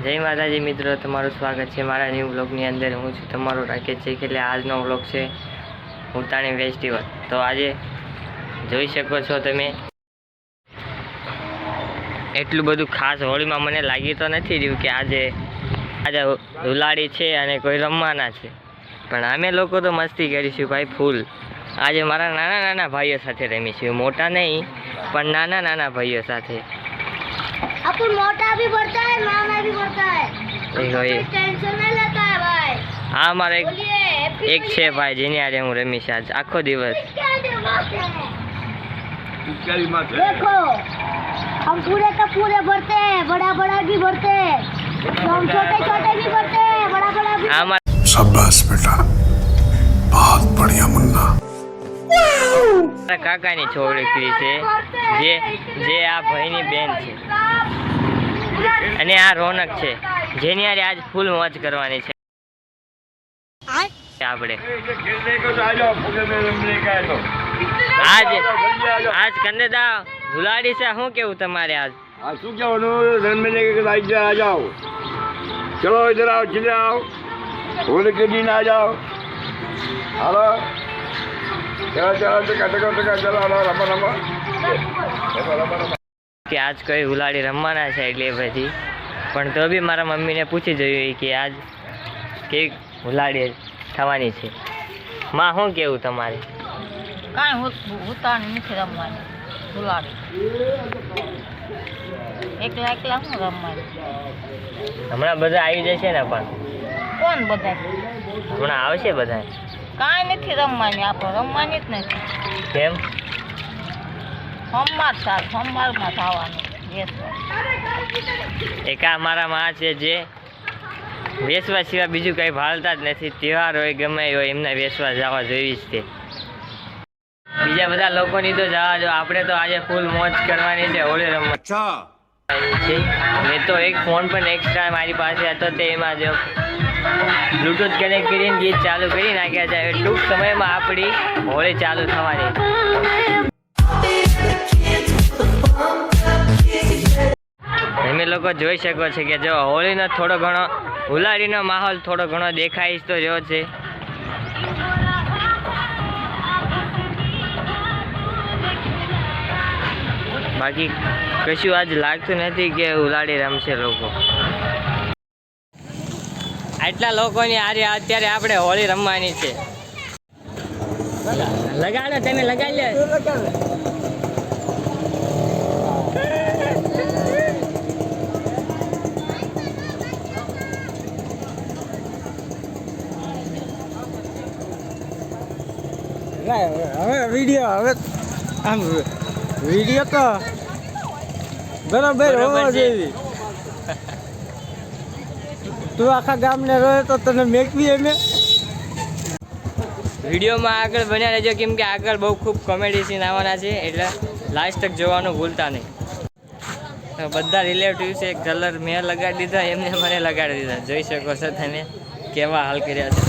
જય માતાજી મિત્રો, તમારું સ્વાગત છે મારા ન્યૂ બ્લોગની અંદર। હું છું તમારો રાકેશ છે કે આજનો બ્લોગ છે ઉતાણી ફેસ્ટિવલ। તો આજે જોઈ શકો છો તમે, એટલું બધું ખાસ હોળીમાં મને લાગી તો નથી રહ્યું કે આજે ઉલાડી છે અને કોઈ રમવાના છે, પણ અમે લોકો તો મસ્તી કરીશું ભાઈ ફૂલ। આજે મારા નાના નાના ભાઈઓ સાથે રમીશું, મોટા નહીં પણ નાના નાના भाइयों साथे। अपन मोटा भी बढ़ता है, नाना भी बढ़ता है, टेंशन नहीं लेता है भाई। हाँ, हमारा एक छे भाई जिन्हें आज हूँ रमीश आज आखो दिवस। देखो हम पूरे का पूरे बढ़ते हैं, बड़ा बड़ा भी बढ़ते हैं, हम छोटे छोटे भी बढ़ते हैं, बड़ा बड़ा भी। शाबाश बेटा, बहुत बढ़िया मुन्ना। કાકાની છોકરી છે જે આ ભાઈની બેન છે અને આ રોનક છે જેની આરે આજ ફૂલ મોજ કરવાની છે આપણે। આજ કંદેદા ધુલાડી છે, શું કેવું તમારે આજ? શું કહેવાનું? રનમેલે आ जाओ, चलो इधर आओ, चले आओ, होली के दिन आ जाओ। हेलो કે આજ કોઈ ઉલાડી રમવાના છે એટલે પછી, પણ તો બી મારા મમ્મીને પૂછી જોયું કે આજ કેવી ઉલાડી થવાની છે। માં શું કેવું તમારે? કાંઈ ઉતાણી નથી રમવાની ઉલાડી, એકલા એકલા શું રમવાની? હમણાં બધા આવી જશે ને, પણ કોણ બધા? હમણાં આવશે બધા। કાંઈ નથી રમવાની, આપણે રમવાની જ નથી। કેમ? સોમવારમાં થવાનું એક આ મારા માં છે જે વેસવા સિવાય બીજું કંઈ ભાળતા જ નથી। તહેવાર હોય ગમે હોય એમને વેસવા જવા જોઈશ તે, બીજા બધા લોકોની તો જવા જો, આપણે તો આજે ફૂલ મોજ કરવાની છે, હોળી રમવા છે। મેં તો એક ફોન પણ એક્સ્ટ્રા મારી પાસે હતો, તે એમાં જો બ્લૂટૂથ કનેક્ટ કરીને ગીત ચાલુ કરી નાખ્યા છે। ટૂંક સમયમાં આપણી હોળી ચાલુ થવાની। તમે લોકો જોઈ શકો છો કે જો હોળીનો થોડો ઘણો ઉલાડીનો માહોલ થોડો ઘણો દેખાય તો રહ્યો છે। બાકી કશું આજ લાગતું નથી કે ઉલાડી રમશે લોકો। આટલા લોકોની આરે અત્યારે આપણે હોળી રમવાની છે। લગાડો, તમે લગાડી લે। હવે વિડીયો આમ વિડીયો તો બરાબર હોવો જોઈએ। તું આખા ગામને રહે તો તને મેકવી એમ। વિડીયોમાં આગળ બન્યા રહેજો, કેમ કે આગળ બહુ ખૂબ કોમેડી સીન આવવાના છે, એટલે લાસ્ટ તક જોવાનું ભૂલતા નહીં। તો બધા રિલેટિવ છે, કલર મેં લગાડી દીધા, એમને મને લગાડી દીધા। જોઈ શકો છો તમે કેવા હાલ કર્યા છે।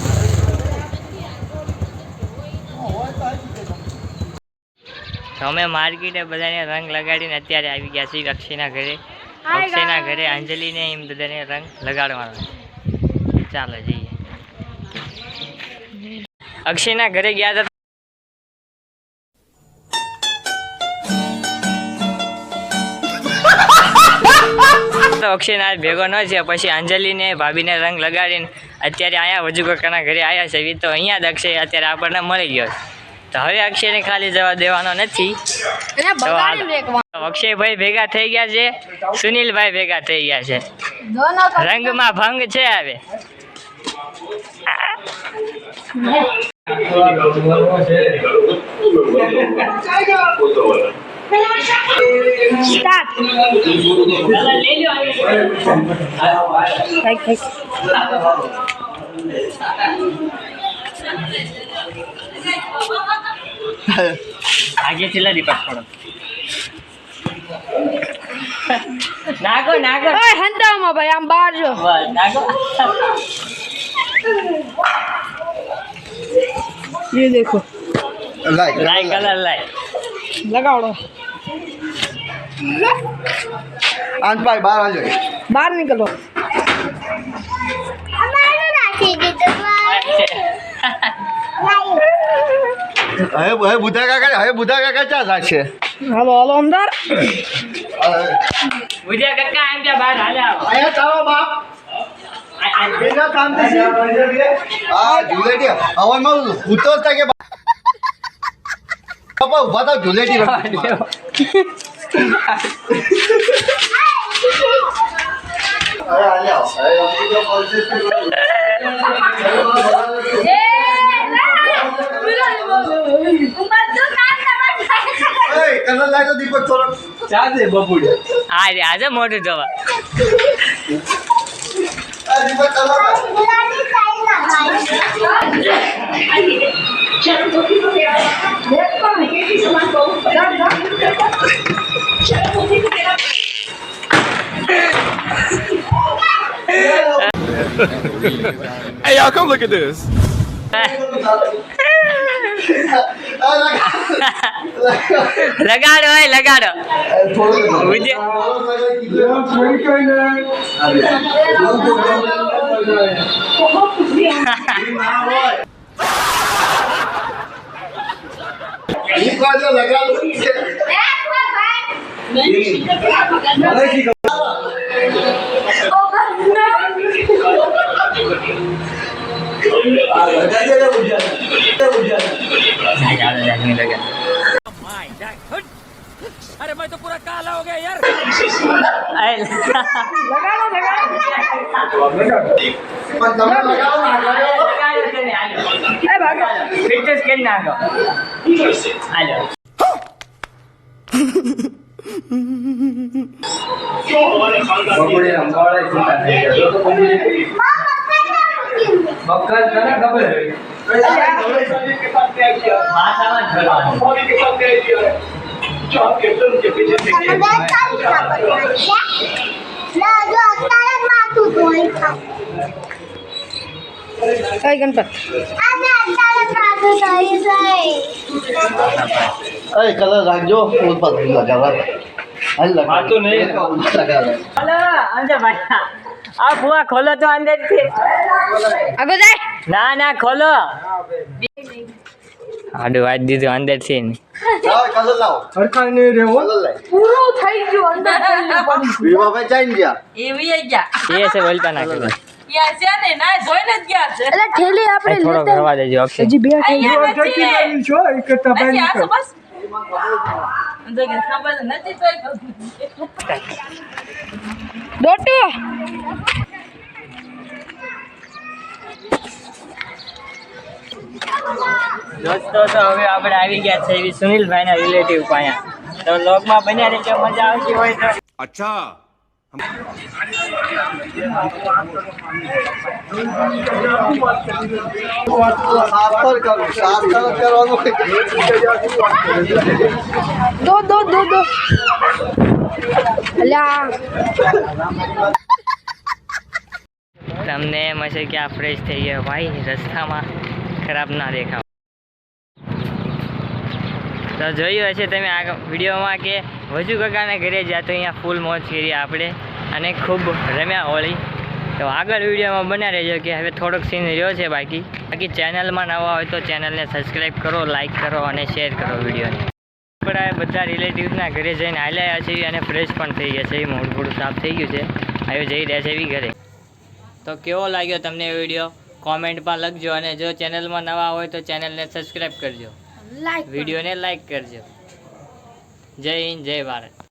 અમે માર્કેટે બધાને રંગ લગાડીને અત્યારે આવી ગયા છીએ અક્ષયના ઘરે। અક્ષયના ઘરે અંજલિને એમ બધાને રંગ લગાડવાનો છે। ચાલો જઈએ। અક્ષયના ઘરે ગયા હતા તો અક્ષયના આજ ભેગો ન છે, પછી અંજલિને ભાભીને રંગ લગાડીને અત્યારે અહીંયા વજુ કાકાના ઘરે આવ્યા છે। તો અહીંયા જ અક્ષય અત્યારે આપણને મળી ગયો, તો હવે અક્ષયને ખાલી જવા દેવાનો નથી। અક્ષયભાઈ ભેગા થઈ ગયા છે, સુનિલભાઈ ભેગા થઈ ગયા છે, રંગમાં ભંગ છે હવે। आगे चला दीपक थोड़ा नागो नागो ओए हंता में भाई हम बाहर जो नागो। ये देखो लाइक कलर लाइक लगाओ। आंट भाई बाहर आ जाओ, बाहर निकलो। અમારું નાખી દીધું હવે બુધા કાકા ચા રાખશે હાલો હાલો અમદાર ભુજિયા કાકા એમ ત્યાં બહાર હાલ્યા આવો. અહીંયા ચાલો બાપ બેના કામ થી હા ઝુલેટી હવામાં ભૂતો હતા કે બાપા ઉભા થાવ ઝુલેટી રમવા અરે આલ્યા હવે રમતી જો કોન્સેપ્ટ કલર લાગ્યો દીપક થોડો ચા દે બબુડે આ રે આજે મોઢું ધોવા આ દીપક કલર ગુલાબી સાઈડ ના Hey, y'all, come look at this. લગાડો હોય લગાડો અરે ભાઈ તો પૂરા કાલા હો ગયા યાર ફિટનેસ કરી નાખો હાલો કઈ ગણપત કલર રાખજો લગાવવા હાલો અંદર ભાઈ આ ફુવા ખોલો તો અંદર થી આગળ જાય ના ના ખોલો આડું વાજ દીધું અંદર થી કલર લાવો હરખા નહીં રહેવો કલર લાવ પૂરું થઈ ગયું અંદર વિવાભાઈ ચાઈ ગયા એવી ગયા એ છે બોલતા ના કરો યા છે ને ના જોઈને જ ગયા છે એટલે ઠેલી આપણે થોડો ભરવા દેજો અક્ષય હજી બે અહીંયા નથી. છો એક કરતા પછી આ ભાઈ બસ અંદર કે ખબર નથી તોય કહું. દોટુ દોસ્તો તો હવે આપણે આવી ગયા છે એવી સુનિલભાઈ ના રિલેટિવ પાયા તો લોગમાં બન્યા રહેજો મજા આવતી હોય તો अच्छा દો અલ્યા તમને એમ હશે કે આ ફ્રેશ થઈ ગયા ભાઈ રસ્તામાં ખરાબ ના દેખાવ તો જોયું હશે તમે આ વિડીયોમાં કે વજુ કાકાના ઘરે જ્યાં તો અહીંયા ફૂલ મોજ કરી આપણે અને ખૂબ રમ્યા હોળી તો આગળ વિડીયોમાં બન્યા રહેજો કે હવે થોડોક સીન રહ્યો છે બાકી ચેનલમાં નવા હોય તો ચેનલને સબસ્ક્રાઈબ કરો લાઈક કરો અને શેર કરો વિડીયોને આપણે બધા રિલેટિવ્સના ઘરે જઈને હાલ્યા છીએ અને ફ્રેશ પણ થઈ ગયા છે મોઢું સાફ થઈ ગયું છે હવે જઈ રહ્યા છે એવી ઘરે તો કેવો લાગ્યો તમને વિડીયો કોમેન્ટમાં લખજો અને જો ચેનલમાં નવા હોય તો ચેનલને સબસ્ક્રાઈબ કરજો વિડીયોને લાઈક કરજો જય હિન્દ જય ભારત